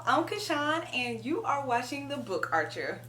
I'm Kashawn and you are watching The Book Archer.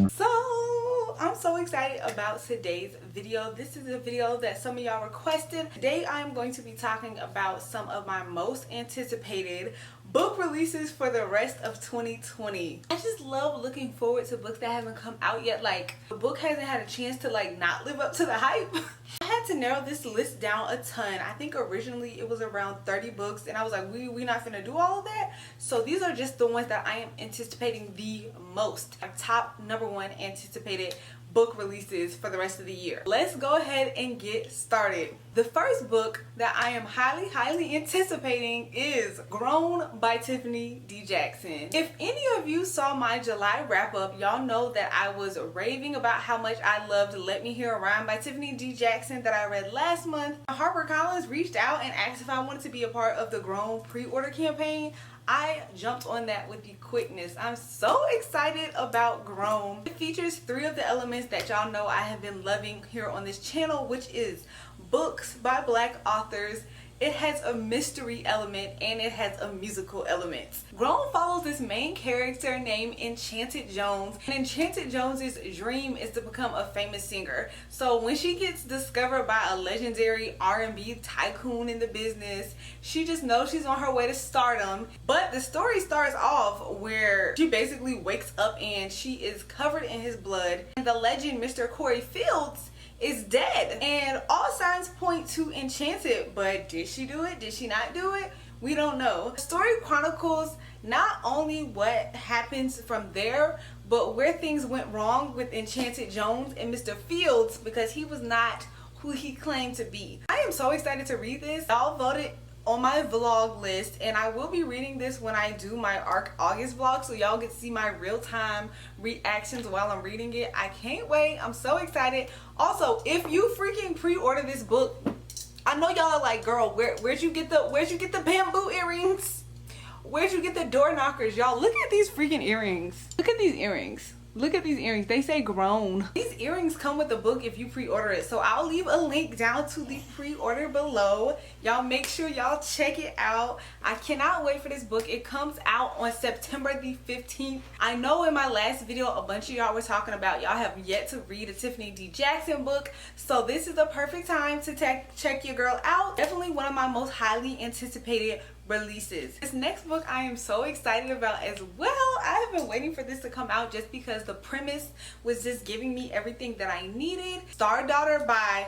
So I'm so excited about today's video. This is a video that some of y'all requested. Today I am going to be talking about some of my most anticipated book releases for the rest of 2020. I just love looking forward to books that haven't come out yet. Like, the book hasn't had a chance to like not live up to the hype. I had to narrow this list down a ton. I think originally it was around 30 books and I was like, we not finna do all of that. So these are just the ones that I am anticipating the most. My top #1 anticipated book releases for the rest of the year. Let's go ahead and get started. The first book that I am highly anticipating is Grown by Tiffany D. Jackson. If any of you saw my July wrap up, y'all know that I was raving about how much I loved Let Me Hear a Rhyme by Tiffany D. Jackson that I read last month. HarperCollins reached out and asked if I wanted to be a part of the Grown pre-order campaign. I jumped on that with the quickness. I'm so excited about Grown. It features 3 of the elements that y'all know I have been loving here on this channel, which is books by Black authors. It has a mystery element and it has a musical element. Grown follows this main character named Enchanted Jones. And Enchanted Jones's dream is to become a famous singer. So when she gets discovered by a legendary R&B tycoon in the business, she just knows she's on her way to stardom. But the story starts off where she basically wakes up and she is covered in his blood. And the legend Mr. Corey Fields is dead, and all signs point to Enchanted, but did she do it? Did she not do it? We don't know. The story chronicles not only what happens from there, but where things went wrong with Enchanted Jones and Mr. Fields, because he was not who he claimed to be. I am so excited to read this. Y'all voted on my vlog list, and I will be reading this when I do my August vlog, so y'all get to see my real-time reactions while I'm reading it. I can't wait. I'm so excited. Also, if you freaking pre-order this book, I know y'all are like, girl, where'd you get the bamboo earrings? Where'd you get the door knockers? Y'all, look at these freaking earrings. Look at these earrings. Look at these earrings. They say Grown. These earrings come with the book if you pre-order it. So I'll leave a link down to the pre-order below. Y'all make sure y'all check it out. I cannot wait for this book. It comes out on September the 15th. I know in my last video a bunch of y'all were talking about y'all have yet to read a Tiffany D. Jackson book. So this is the perfect time to check your girl out. Definitely one of my most highly anticipated releases. This next book I am so excited about as well. I have been waiting for this to come out just because the premise was just giving me everything that I needed. Star Daughter by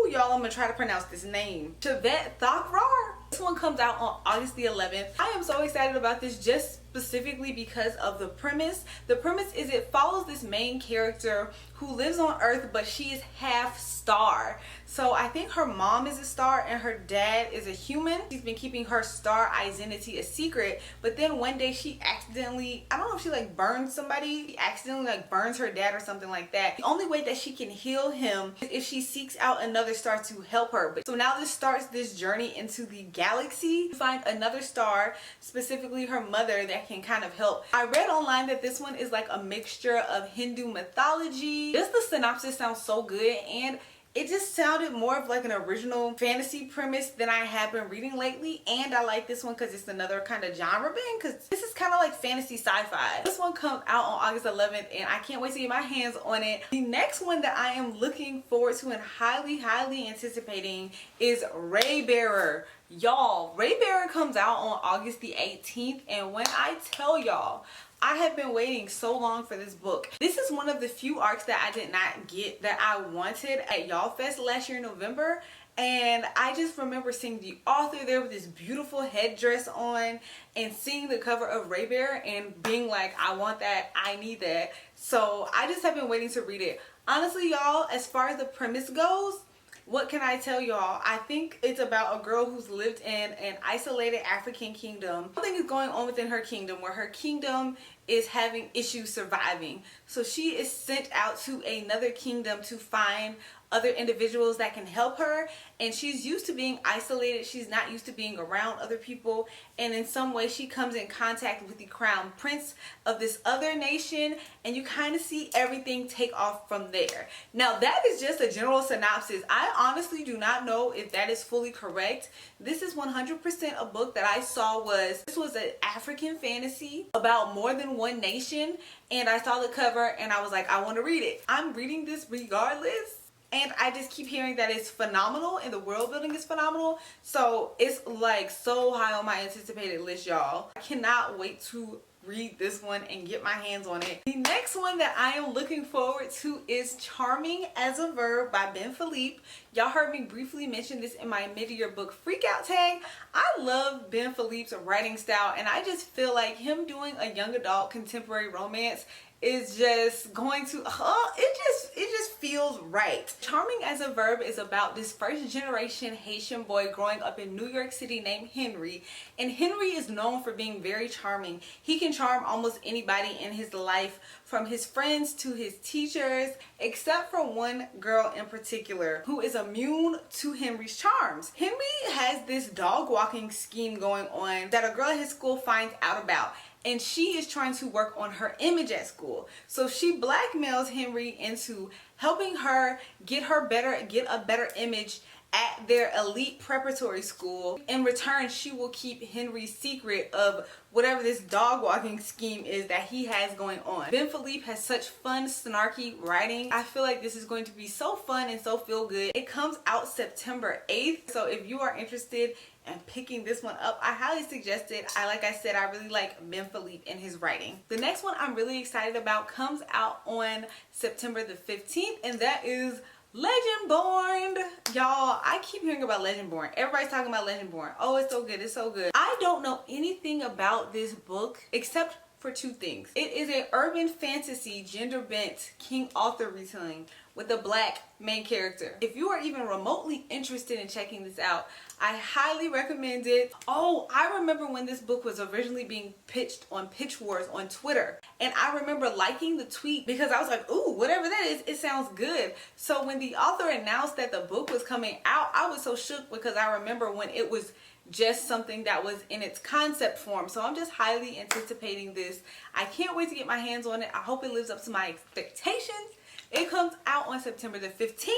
y'all, I'm gonna try to pronounce this name, Shveta Thakrar. This one comes out on August the 11th. I am so excited about this just specifically because of the premise. The premise is it follows this main character who lives on Earth, but she is half star. So I think her mom is a star and her dad is a human. She's been keeping her star identity a secret, but then one day she accidentally, I don't know if she like burns somebody, she accidentally like burns her dad or something like that. The only way that she can heal him is if she seeks out another star to help her. But so now this starts this journey into the galaxy to find another star, specifically her mother, that can kind of help. I read online that this one is like a mixture of Hindu mythology. Just the synopsis sounds so good, and it just sounded more of like an original fantasy premise than I have been reading lately. And I like this one because it's another kind of genre bend, because this is kind of like fantasy sci-fi. This one comes out on August 11th and I can't wait to get my hands on it. The next one that I am looking forward to and highly anticipating is Raybearer. Y'all, Raybearer comes out on August the 18th, and when I tell y'all, I have been waiting so long for this book. This is one of the few arcs that I did not get that I wanted at Y'all Fest last year in November. And I just remember seeing the author there with this beautiful headdress on and seeing the cover of Raybearer and being like, I want that, I need that. So I just have been waiting to read it. Honestly, y'all, as far as the premise goes, what can I tell y'all? I think it's about a girl who's lived in an isolated African kingdom. Something is going on within her kingdom where her kingdom is having issues surviving. So she is sent out to another kingdom to find other individuals that can help her, and she's used to being isolated. She's not used to being around other people, and in some way she comes in contact with the crown prince of this other nation, and you kind of see everything take off from there. Now that is just a general synopsis. I honestly do not know if that is fully correct. This is 100% a book that I saw this was an African fantasy about more than one nation, and I saw the cover and I was like, I want to read it. I'm reading this regardless, and I just keep hearing that it's phenomenal and the world building is phenomenal. So it's like so high on my anticipated list, y'all. I cannot wait to read this one and get my hands on it. The next one that I am looking forward to is Charming as a Verb by Philippe. Y'all heard me briefly mention this in my mid-year book freakout tag. I love Philippe's writing style, and I just feel like him doing a young adult contemporary romance is just going to it just feels right. Charming as a Verb is about this first generation Haitian boy growing up in New York City named Henry, and Henry is known for being very charming. He can charm almost anybody in his life, from his friends to his teachers, except for one girl in particular who is immune to Henry's charms. Henry has this dog walking scheme going on that a girl at his school finds out about, and she is trying to work on her image at school. So she blackmails Henry into helping her get a better image at their elite preparatory school. In return, she will keep Henry's secret of whatever this dog walking scheme is that he has going on. Philippe has such fun, snarky writing. I feel like this is going to be so fun and so feel good. It comes out September 8th. So if you are interested in picking this one up, I highly suggest it. Like I said, I really like Philippe and his writing. The next one I'm really excited about comes out on September the 15th, and that is Legendborn. Y'all, I keep hearing about Legendborn. Everybody's talking about Legendborn. Oh, it's so good. It's so good. I don't know anything about this book except for two things. It is an urban fantasy, gender bent King Arthur retelling with a black main character. If you are even remotely interested in checking this out, I highly recommend it. Oh, I remember when this book was originally being pitched on Pitch Wars on Twitter, and I remember liking the tweet because I was like, ooh, whatever that is, it sounds good. So when the author announced that the book was coming out, I was so shook because I remember when it was just something that was in its concept form. So I'm just highly anticipating this. I can't wait to get my hands on it. I hope it lives up to my expectations. It comes out on September the 15th,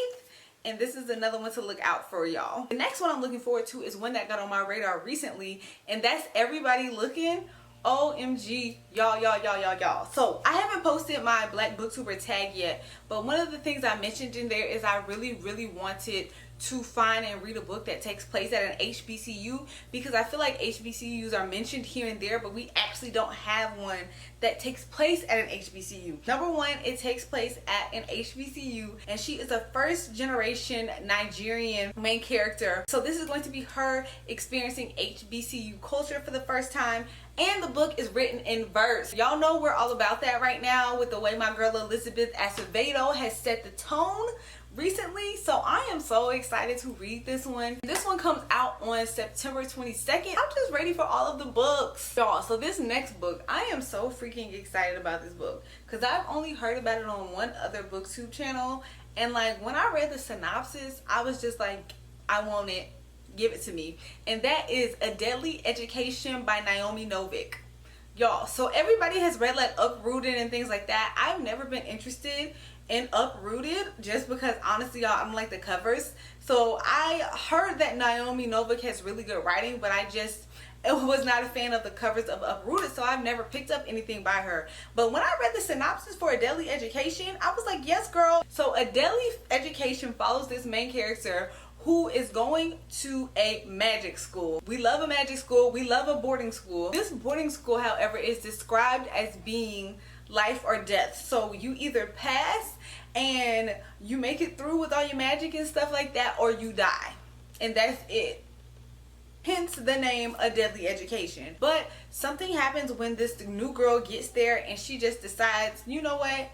and this is another one to look out for, y'all. The next one I'm looking forward to is one that got on my radar recently, and that's Everybody Looking. OMG, y'all. So I haven't posted my Black Booktuber tag yet, but one of the things I mentioned in there is I really wanted to find and read a book that takes place at an HBCU, because I feel like HBCUs are mentioned here and there, but we actually don't have one that takes place at an HBCU. Number one, it takes place at an HBCU, and she is a first generation Nigerian main character. So this is going to be her experiencing HBCU culture for the first time, and the book is written in verse. Y'all know we're all about that right now with the way my girl Elizabeth Acevedo has set the tone recently. So I am so excited to read this one. This one comes out on September 22nd. I'm just ready for all of the books, y'all. So this next book, I am so freaking excited about this book because I've only heard about it on one other booktube channel, and like when I read the synopsis, I was just like, I want it, give it to me. And that is A Deadly Education by Naomi Novik. Y'all, so everybody has read like Uprooted and things like that. I've never been interested in Uprooted just because honestly, y'all, I'm like the covers. So I heard that Naomi Novik has really good writing, but I was not a fan of the covers of Uprooted, so I've never picked up anything by her. But when I read the synopsis for A Deadly Education, I was like, yes girl. So A Deadly Education follows this main character who is going to a magic school. We love a magic school. We love a boarding school. This boarding school, however, is described as being life or death. So you either pass and you make it through with all your magic and stuff like that, or you die. And that's it. Hence the name A Deadly Education. But something happens when this new girl gets there and she just decides, you know what?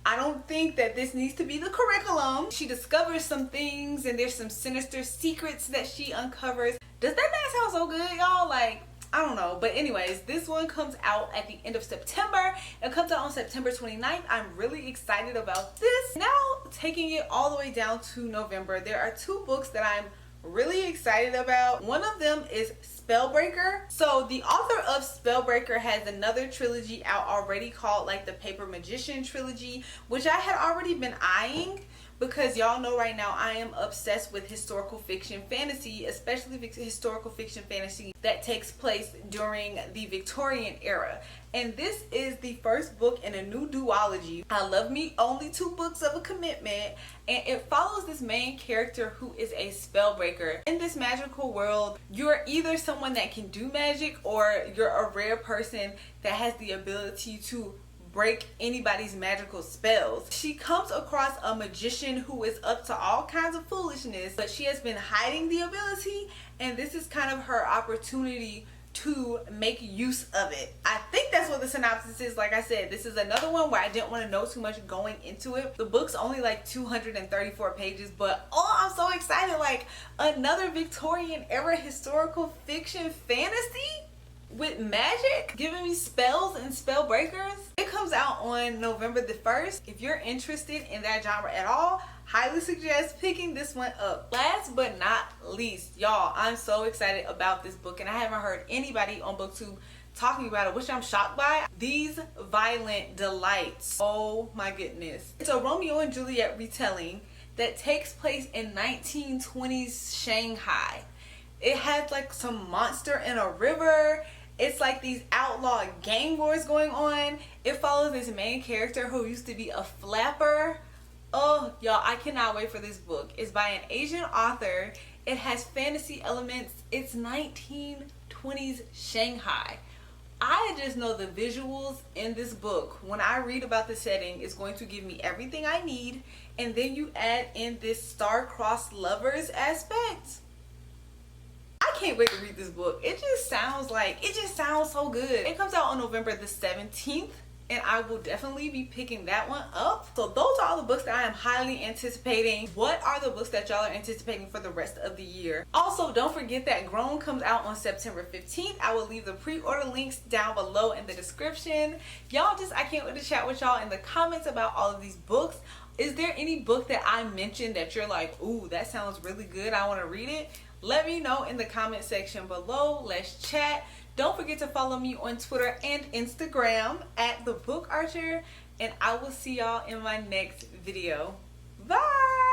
I don't think that this needs to be the curriculum. She discovers some things and there's some sinister secrets that she uncovers. Does that not sound so good, y'all? Like, I don't know. But anyways, this one comes out at the end of September. It comes out on September 29th. I'm really excited about this. Now, taking it all the way down to November, there are 2 books that I'm really excited about. One of them is Spellbreaker. So the author of Spellbreaker has another trilogy out already called like the Paper Magician trilogy, which I had already been eyeing, because y'all know right now I am obsessed with historical fiction fantasy, especially historical fiction fantasy that takes place during the Victorian era. And this is the first book in a new duology. I love me only 2 books of a commitment, and it follows this main character who is a spellbreaker. In this magical world, you're either someone that can do magic or you're a rare person that has the ability to break anybody's magical spells. She comes across a magician who is up to all kinds of foolishness, but she has been hiding the ability, and this is kind of her opportunity to make use of it. I think that's what the synopsis is. Like I said, this is another one where I didn't want to know too much going into it. The book's only like 234 pages, but oh, I'm so excited. Like another Victorian era historical fiction fantasy with magic, giving me spells and spell breakers. It comes out on November the 1st. If you're interested in that genre at all, highly suggest picking this one up. Last but not least, y'all, I'm so excited about this book, and I haven't heard anybody on BookTube talking about it, which I'm shocked by. These Violent Delights. Oh my goodness. It's a Romeo and Juliet retelling that takes place in 1920s Shanghai. It has like some monster in a river. It's like these outlaw gang wars going on. It follows this main character who used to be a flapper. Oh, y'all, I cannot wait for this book. It's by an Asian author. It has fantasy elements. It's 1920s Shanghai. I just know the visuals in this book, when I read about the setting, is going to give me everything I need. And then you add in this star-crossed lovers aspect. I can't wait to read this book. It just sounds so good. It comes out on November the 17th, and I will definitely be picking that one up. So those are all the books that I am highly anticipating. What are the books that y'all are anticipating for the rest of the year? Also, don't forget that Gong comes out on September 15th. I will leave the pre-order links down below in the description. Y'all, I can't wait to chat with y'all in the comments about all of these books. Is there any book that I mentioned that you're like, ooh, that sounds really good, I want to read it? Let me know in the comment section below. Let's chat. Don't forget to follow me on Twitter and Instagram at theBookArcher, and I will see y'all in my next video. Bye!